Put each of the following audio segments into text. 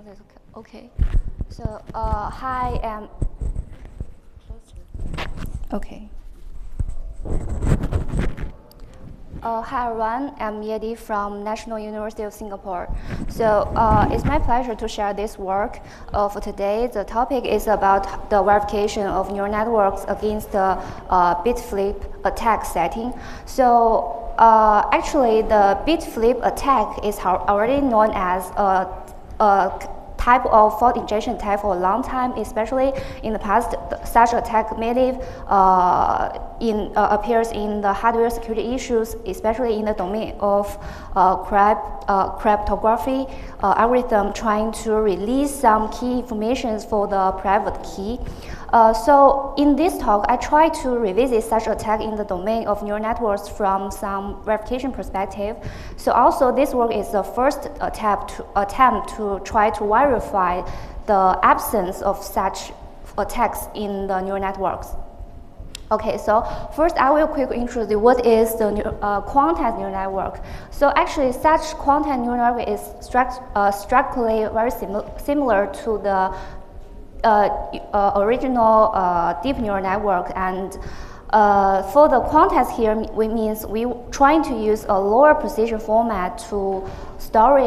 sounds okay. So, hi, okay. Hi everyone, I'm Yedi from National University of Singapore. So it's my pleasure to share this work. For today, the topic is about the verification of neural networks against the bit flip attack setting. So actually, the bit flip attack is already known as a type of fault injection attack for a long time, especially in the past. Such attack mainly appears in the hardware security issues, especially in the domain of cryptography algorithm trying to release some key information for the private key. So in this talk, I try to revisit such attack in the domain of neural networks from some verification perspective. So also this work is the first attempt to try to verify the absence of such attacks in the neural networks. Okay, so first I will quickly introduce what is the quantized neural network. So actually such quantized neural network is structurally very similar to the original deep neural network, and for the quantized here, we trying to use a lower precision format to store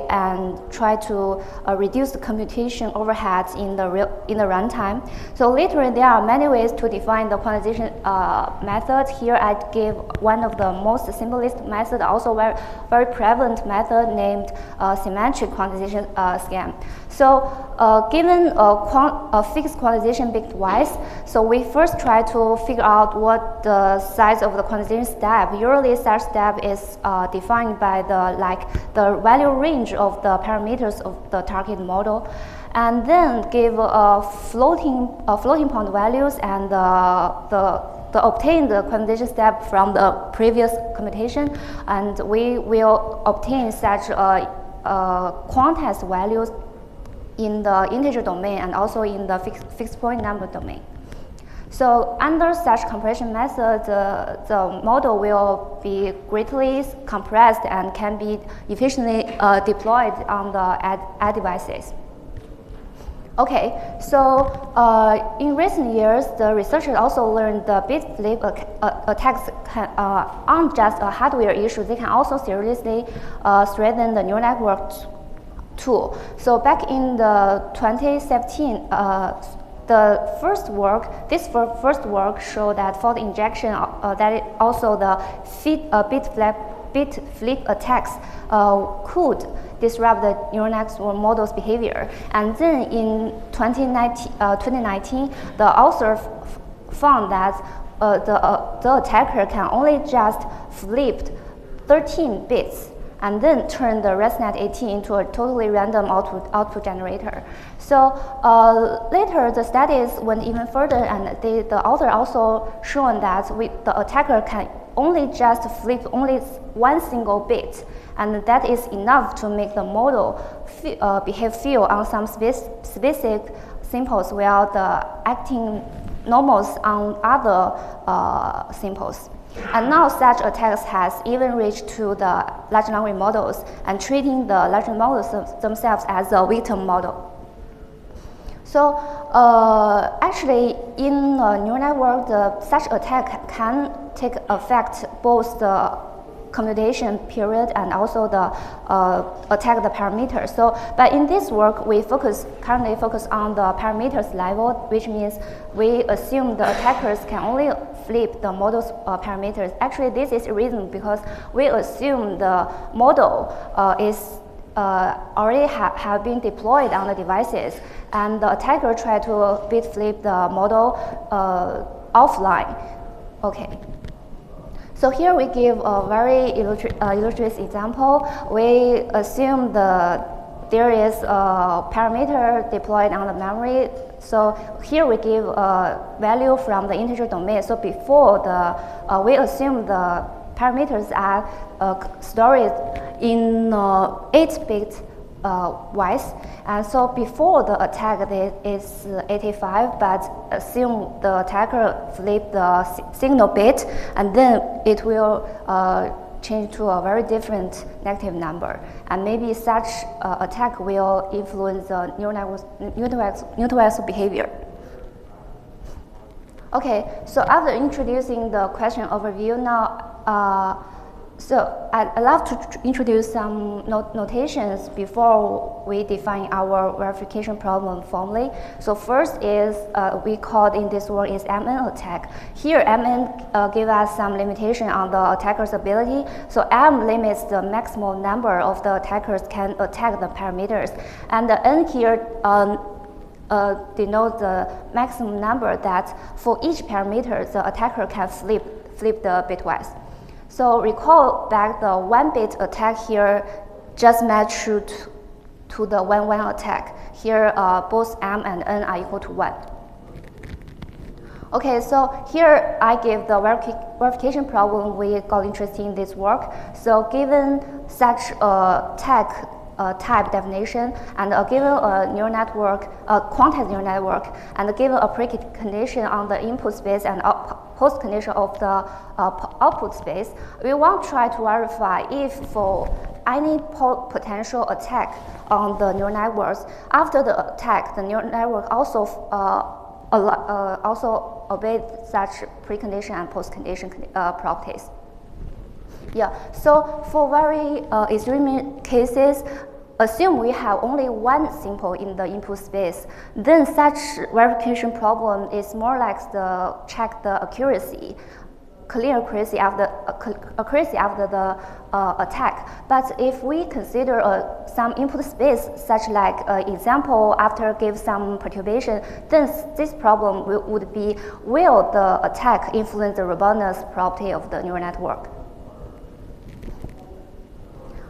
and try to reduce the computation overheads in the runtime. So literally, there are many ways to define the quantization method. Here, I give one of the most simplest method, also very prevalent method named symmetric quantization scheme. So given a fixed quantization bitwise, so we first try to figure out what the size of the quantization step. Usually such step is defined by the value range of the parameters of the target model, and then give floating point values and the obtain the quantization step from the previous computation, and we will obtain such quantized values in the integer domain and also in the fixed point number domain. So under such compression method, the model will be greatly compressed and can be efficiently deployed on the ad devices. Okay, so in recent years, the researchers also learned the bit flip attacks aren't just a hardware issue. They can also seriously threaten the neural network tool. So back in the 2017, this first work showed that fault injection, also the bit flip attacks could disrupt the neural network model's behavior. And then in 2019, the author found that the attacker can only just flip 13 bits and then turn the ResNet 18 into a totally random output generator. So later, the studies went even further, and the author also shown that the attacker can only just flip only one single bit, and that is enough to make the model behave field on some specific symbols while acting normals on other symbols. And now such attacks has even reached to the large language models and treating the large language models themselves as a victim model. So actually in a neural network, such attack can take effect both the computation period and also the attack the parameters. So, but in this work, we currently focus on the parameters level, which means we assume the attackers can only flip the model's parameters. Actually, this is a reason because we assume the model is already have been deployed on the devices, and the attacker try to bit flip the model offline. Okay. So here we give a very illustrative example. We assume there is a parameter deployed on the memory. So here we give a value from the integer domain. So before we assume the parameters are stored in 8-bit wise, and so before the attack is 85, but assume the attacker flip the signal bit, and then it will change to a very different negative number, and maybe such attack will influence the neural network's behavior. Okay, so after introducing the question overview, now so I'd love to introduce some notations before we define our verification problem formally. So first is we called in this work is MN attack. Here MN give us some limitation on the attacker's ability. So M limits the maximum number of the attackers can attack the parameters, and the N here denotes the maximum number that for each parameter the attacker can flip the bitwise. So recall back the 1-bit attack here just match to the 1-1 attack. Here both M and N are equal to 1. Okay, so here I give the verification problem we got interested in this work. So given such a tag type definition, and given a neural network, a quantized neural network, and given a precondition on the input space and post condition of the output space, we want to try to verify if for any potential attack on the neural networks, after the attack, the neural network also obeys such precondition and post condition properties. Yeah, so for very extreme cases, assume we have only one symbol in the input space, then such verification problem is more like the check the accuracy, clear accuracy after the attack. But if we consider some input space, such like example after give some perturbation, then this problem would be, will the attack influence the robustness property of the neural network?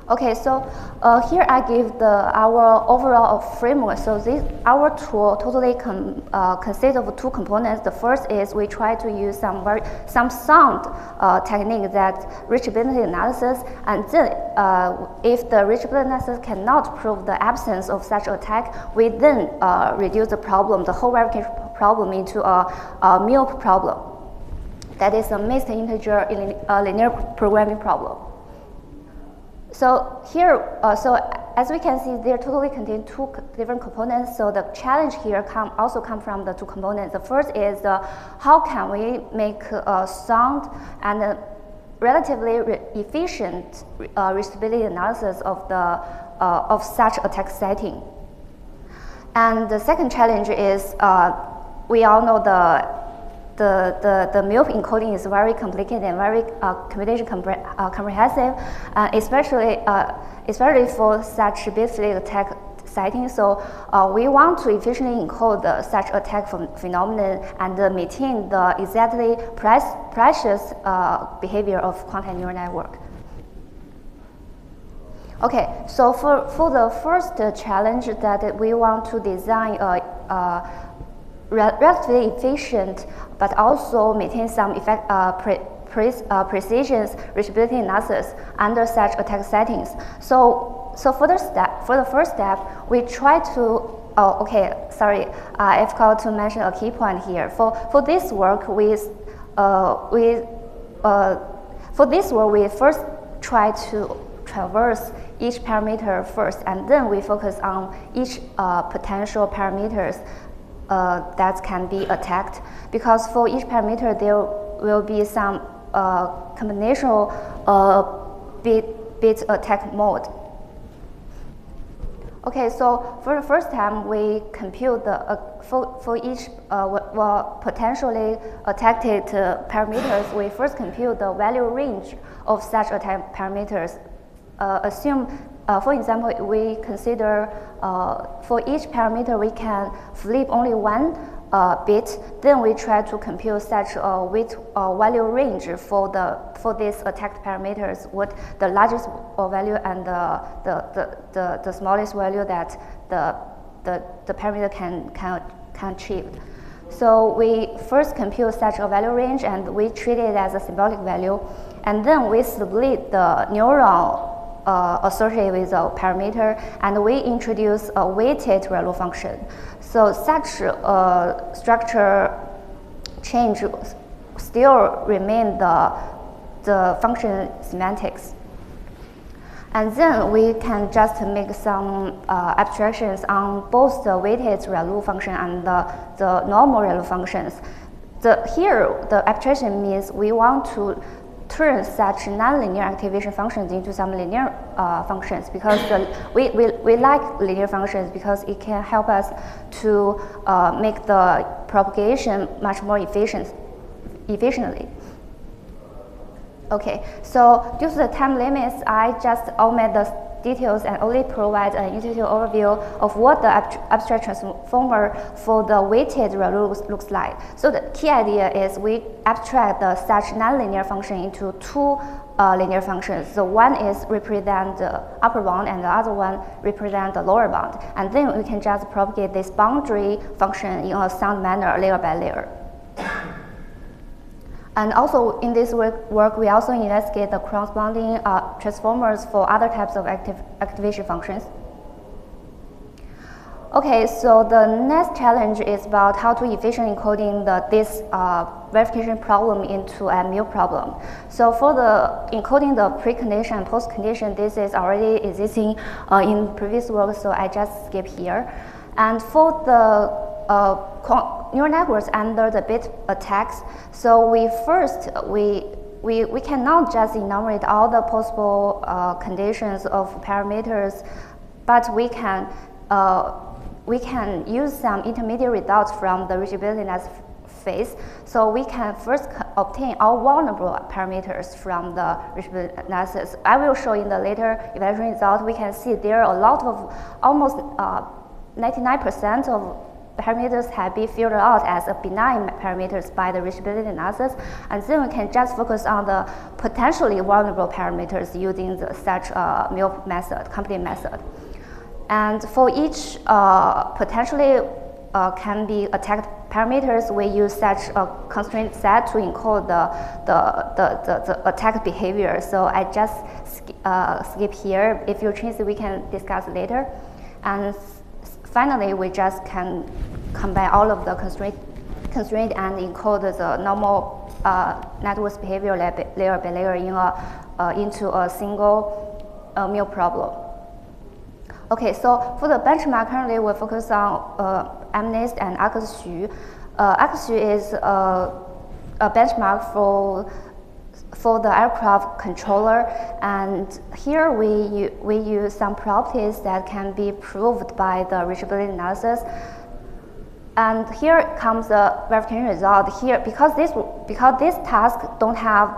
Okay, so here I give our overall framework. So our tool totally consists of two components. The first is we try to use some sound technique that reachability analysis, and then if the reachability analysis cannot prove the absence of such attack, we then reduce the problem, the whole verification problem, into a MILP problem. That is a mixed integer linear programming problem. So here, so as we can see, they totally contain two different components. So the challenge here also come from the two components. The first is how can we make a sound and relatively efficient reachability analysis of the of such attack setting. And the second challenge is we all know the MILP encoding is very complicated and very computation comprehensive, especially for such bit-flip attack setting. So we want to efficiently encode such attack phenomenon and maintain the exactly precious behavior of quantized neural network. Okay, so for the first challenge that we want to design a relatively efficient, but also maintain some precision reachability analysis under such attack settings. So for the first step, we try to. Oh, okay. Sorry, I forgot to mention a key point here. For this work, we first try to traverse each parameter first, and then we focus on each potential parameters that can be attacked, because for each parameter there will be some combinational bit attack mode. Okay, so for the first time we compute the for each potentially attacked parameters, we first compute the value range of such attack parameters. Assume, for example, we consider for each parameter we can flip only one bit. Then we try to compute such a value range for these attacked parameters. What the largest value and the smallest value that the parameter can achieve. So we first compute such a value range and we treat it as a symbolic value, and then we split the neuron associated with a parameter, and we introduce a weighted ReLU function. So such structure change still remain the function semantics. And then we can just make some abstractions on both the weighted ReLU function and the normal ReLU functions. Here, the abstraction means we want to turn such nonlinear activation functions into some linear functions, because we like linear functions because it can help us to make the propagation much more efficiently. Okay, so due to the time limits, I just omit the details and only provide an intuitive overview of what the abstract transformer for the weighted ReLU looks like. So the key idea is we abstract the such nonlinear function into two linear functions. So one is represent the upper bound and the other one represent the lower bound. And then we can just propagate this boundary function in a sound manner, layer by layer. And also in this work, we also investigate the corresponding transformers for other types of activation functions. Okay, so the next challenge is about how to efficiently encoding this verification problem into a MILP problem. So for the encoding the precondition and postcondition, this is already existing in previous work, so I just skip here. And for the neural networks under the bit attacks, so we cannot just enumerate all the possible conditions of parameters, but we can use some intermediate results from the reachability analysis phase. So we can first obtain all vulnerable parameters from the reachability analysis. I will show in the later evaluation result, we can see there are a lot of almost 99% of parameters have been filtered out as a benign parameters by the reachability analysis, and then we can just focus on the potentially vulnerable parameters using such MILP method, complete method. And for each potentially can be attacked parameters, we use such a constraint set to encode the attack behavior. So I just skip here. If you're interested, we can discuss later. And finally, we just can combine all of the constraint and encode the normal network's behavior layer by layer into a single MILP problem. Okay, so for the benchmark, currently we focus on MNIST and ArcSu. ArcSu is a benchmark for the aircraft controller, and here we use some properties that can be proved by the reachability analysis. And here comes the verification result. Here, because this task don't have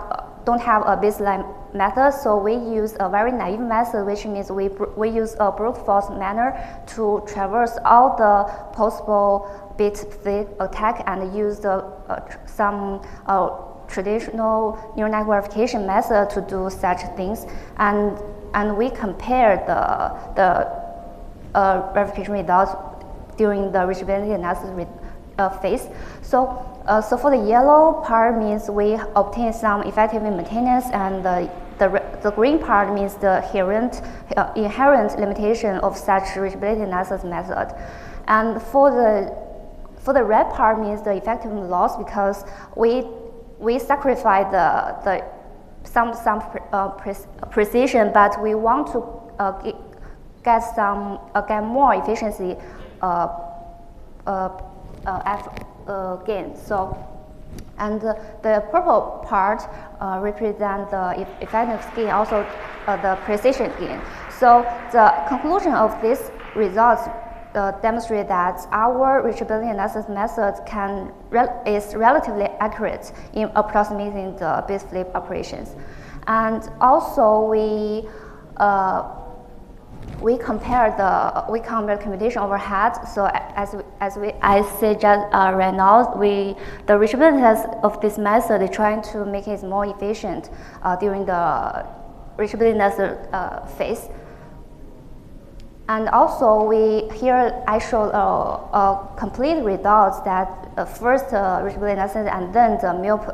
a baseline method, so we use a very naive method, which means we use a brute force manner to traverse all the possible bit fit attack and use some traditional neural network verification method to do such things, and we compare the verification results during the reachability analysis phase. So for the yellow part means we obtain some effective maintenance, and the green part means the inherent limitation of such reachability analysis method. And for the red part means the effective loss, because we sacrifice some precision, but we want to get more efficiency gain. So, and the purple part represent the effectiveness gain, also the precision gain. So the conclusion of these results demonstrate that our reachability analysis method is relatively accurate in approximating the bit flip operations. And also we compare the computation overhead. So I say just right now, the reachability of this method is trying to make it more efficient during the reachability analysis phase. And also here I show complete results that first reachability analysis and then the MILP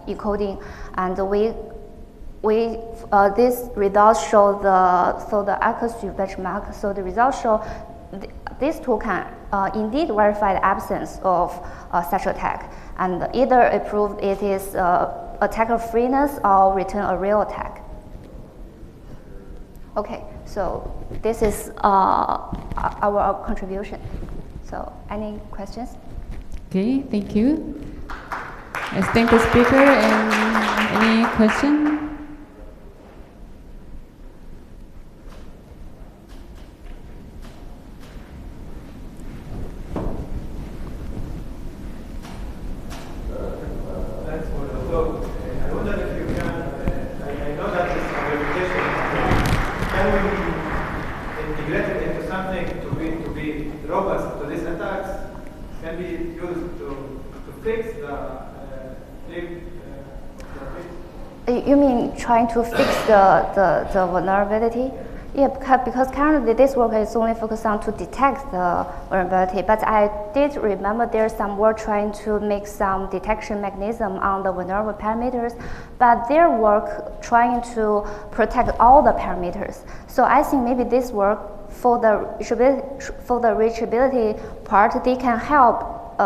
encoding, and these results show the ArcSu benchmark. So the results show this tool can indeed verify the absence of such attack, and either it proved it is attacker freeness or return a real attack. Okay, so this is our contribution. So any questions? Okay, thank you. Let's thank the speaker. And any question? Thanks for the talk. I wonder if you can, I know that this verification, can we integrate it into something to be robust to these attacks? Can be used to fix the You mean trying to fix the vulnerability? Yeah, because currently this work is only focused on to detect the vulnerability, but I did remember there's some work trying to make some detection mechanism on the vulnerable parameters, but their work trying to protect all the parameters. So I think maybe this work for the reachability part, they can help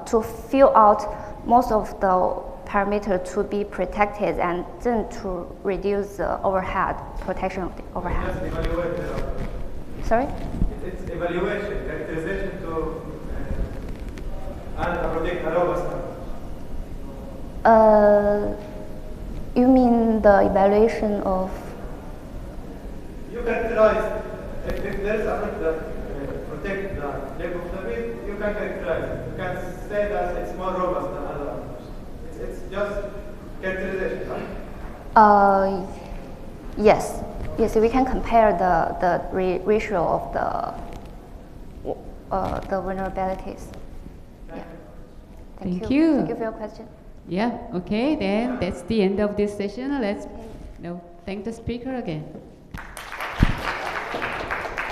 to fill out most of the parameter to be protected and then to reduce the overhead, protection of the overhead. Just evaluate Sorry? It's evaluation, characterization to protect a robust. You mean the evaluation of? You characterize, if there is a method that protect the leg of the bit, you can characterize it. You can say that it's more robust than other approaches. It's just characterization, right? Yes. Yes, we can compare the ratio of the vulnerabilities. Yeah. Thank you. Thank you for your question. Yeah, okay, then that's the end of this session. Let's thank the speaker again.